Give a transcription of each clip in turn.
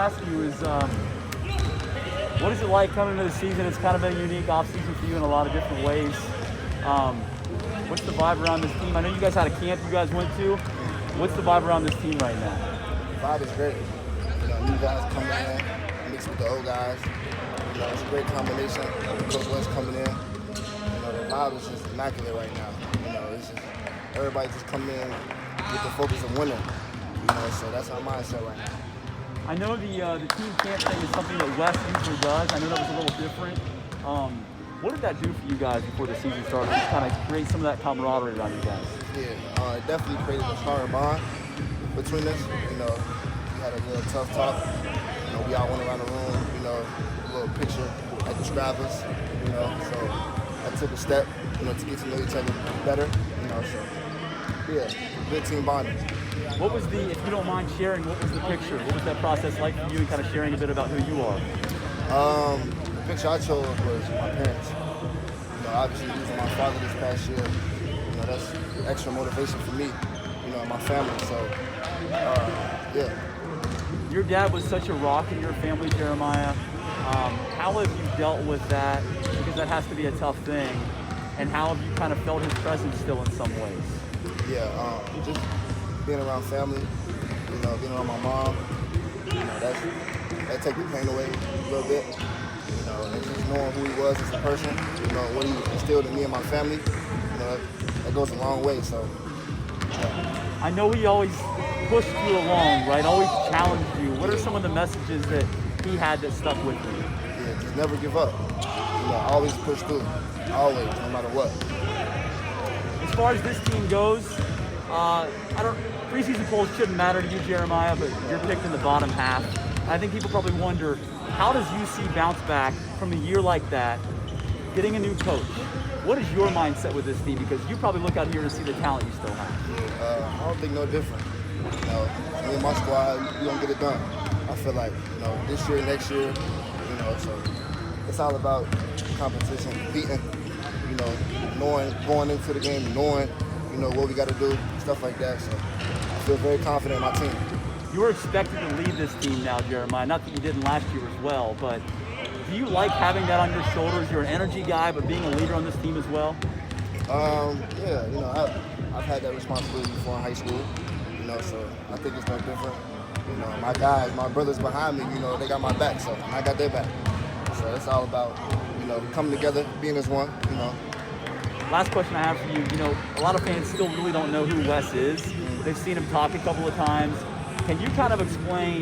ask you is, what is it like coming into the season? It's kind of been a unique offseason for you in a lot of different ways. What's the vibe around this team? I know you guys had a camp you guys went to. What's the vibe around this team right now? The vibe is great. New guys coming in, mixed with the old guys. It's a great combination. Coach West coming in. The vibe is just immaculate right now. It's just everybody just coming in with the focus of winning. So that's our mindset right now. I know the team camp thing is something that West usually does. I know that was a little different. What did that do for you guys before the season started? Just kind of create some of that camaraderie around you guys. Yeah, it definitely created a stronger bond between us. We had a little tough talk. We all went around the room. A little picture that described us. So I took a step, to get to know each other better. So yeah, good team bonding. What was if you don't mind sharing, what was the picture? What was that process like for you, and kind of sharing a bit about who you are? The picture I chose was my parents. Obviously losing my father this past year, that's extra motivation for me, and my family. So, yeah. Your dad was such a rock in your family, Jeremiah. How have you dealt with that? Because that has to be a tough thing. And how have you kind of felt his presence still in some ways? Yeah, just being around family, being around my mom, that takes the pain away a little bit. And just knowing who he was as a person, what he instilled in me and my family, that goes a long way. So, yeah. I know he always pushed you along, right? Always challenged you. What are some of the messages that he had that stuck with you? Yeah, just never give up. Always push through. Always, no matter what. As far as this team goes, preseason polls shouldn't matter to you, Jeremiah, but you're picked in the bottom half. I think people probably wonder, how does UC bounce back from a year like that, getting a new coach? What is your mindset with this team? Because you probably look out here to see the talent you still have. I don't think no different. Me and my squad, we gonna get it done. I feel like, this year, next year, so it's all about competition, competing, knowing, going into the game, knowing, what we got to do, stuff like that. So I feel very confident in my team. You're expected to lead this team now, Jeremiah. Not that you didn't last year as well, but do you like having that on your shoulders? You're an energy guy, but being a leader on this team as well? Yeah, I've had that responsibility before in high school, so I think it's no different. My guys, my brothers behind me, they got my back, so I got their back. So it's all about, coming together, being as one, Last question I have for you, a lot of fans still really don't know who Wes is. They've seen him talk a couple of times. Can you kind of explain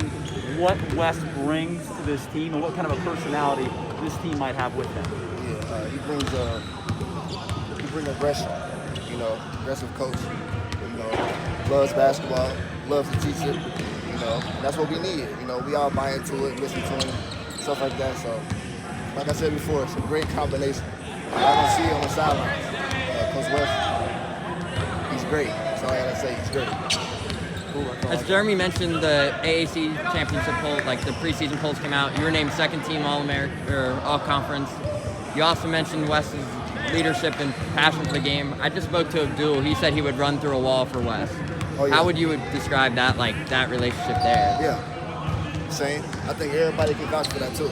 what Wes brings to this team and what kind of a personality this team might have with him? Yeah, he brings aggression, aggressive coach, loves basketball, loves to teach it, that's what we need. We all buy into it, listen to him, stuff like that. So, like I said before, it's a great combination. I don't see it on the sidelines. Coach West, he's great. That's all I gotta say. He's great. As Jeremy mentioned, the AAC championship poll, like the preseason polls came out. You were named second team All-American or All-Conference. You also mentioned Wes's leadership and passion for the game. I just spoke to Abdul. He said he would run through a wall for Wes. Oh, yeah. How would you describe that, that relationship there? Yeah, same. I think everybody can vouch for that too.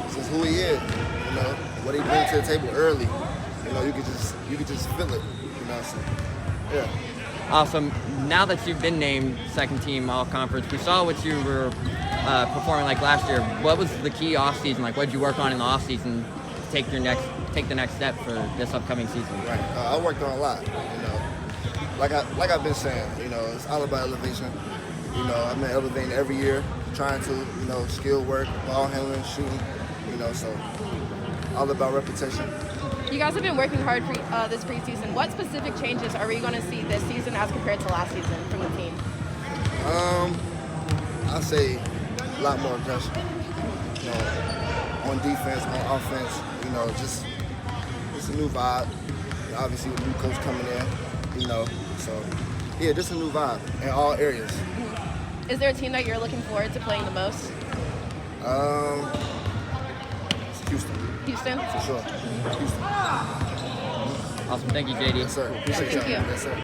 This is who he is. What he brings to the table early. You could just feel it. So, yeah. Awesome. Now that you've been named second team All-Conference, we saw what you were performing like last year. What was the key off-season? What did you work on in the off-season to take the next step for this upcoming season? Right. I worked on a lot. Like I've been saying, it's all about elevation. I've been elevating every year, trying to, skill work, ball handling, shooting, so all about repetition. You guys have been working hard for this preseason. What specific changes are we going to see this season as compared to last season from the team? I'd say a lot more aggression. On defense, on offense, just a new vibe. Obviously, with new coach coming in, so yeah, just a new vibe in all areas. Is there a team that you're looking forward to playing the most? It's Houston. Houston? For sure. Houston. Awesome. Thank you, JD. Yes, sir. Appreciate y'all. Thank you. Yes, sir.